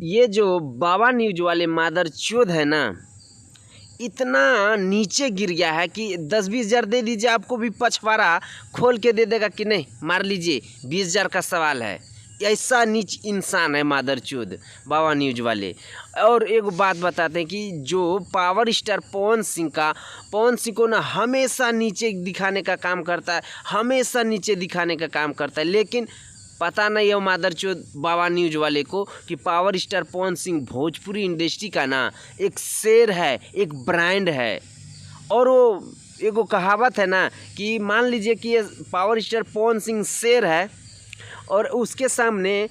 ये जो बाबा न्यूज वाले मादरचोद है ना, इतना नीचे गिर गया है कि 10-20 हज़ार दे दीजिए, आपको भी पछवाड़ा खोल के दे देगा कि नहीं मार लीजिए, 20 हज़ार का सवाल है। ऐसा नीच इंसान है मादरचोद बाबा न्यूज वाले। और एक बात बताते हैं कि जो पावर स्टार पवन सिंह को ना हमेशा नीचे दिखाने का काम करता है, हमेशा नीचे दिखाने का काम करता है। लेकिन पता नहीं है मादरचोद बाबा न्यूज वाले को कि power star Pawan Singh Bhojpuri industry का ना एक शेर है, एक ब्रांड है। और वो एगो कहावत है ना कि मान लीजिए कि ये पावर स्टार पवन सिंह शेर है और उसके सामने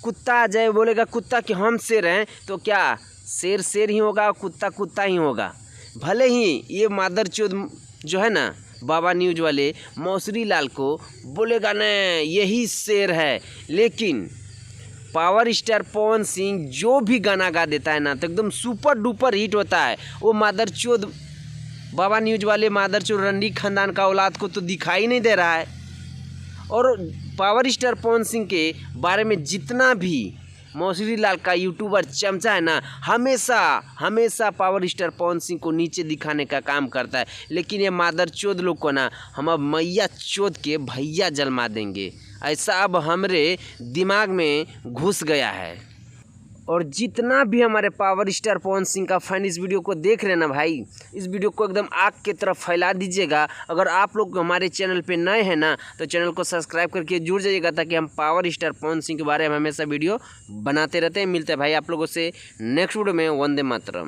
कुत्ता आ जाए, बोलेगा कुत्ता कि हम शेर हैं, तो क्या शेर शेर ही होगा, कुत्ता कुत्ता ही होगा। भले ही ये मादरचोद जो है ना बाबा न्यूज वाले मौसरी लाल को बोलेगा न यही शेर है, लेकिन पावर स्टार पवन सिंह जो भी गाना गा देता है ना तो एकदम सुपर डुपर हिट होता है। वो मादरचोद बाबा न्यूज वाले मादरचोद रंडी खानदान का औलाद को तो दिखाई नहीं दे रहा है। और पावर स्टार पवन सिंह के बारे में जितना भी मौसरी लाल का यूट्यूबर चमचा है ना, हमेशा पावर स्टार पवन सिंह को नीचे दिखाने का काम करता है। लेकिन ये मादरचोद लोग को ना हम अब मैया चोद के भैया जलमा देंगे, ऐसा अब हमरे दिमाग में घुस गया है। और जितना भी हमारे पावर स्टार पवन सिंह का फैन इस वीडियो को देख रहे हैं ना भाई, इस वीडियो को एकदम आग की तरफ फैला दीजिएगा। अगर आप लोग हमारे चैनल पे नए हैं ना तो चैनल को सब्सक्राइब करके जुड़ जाइएगा, ताकि हम पावर स्टार पवन सिंह के बारे में हमेशा वीडियो बनाते रहते हैं। मिलते हैं भाई आप लोगों से नेक्स्ट वीडियो में। वंदे मातरम।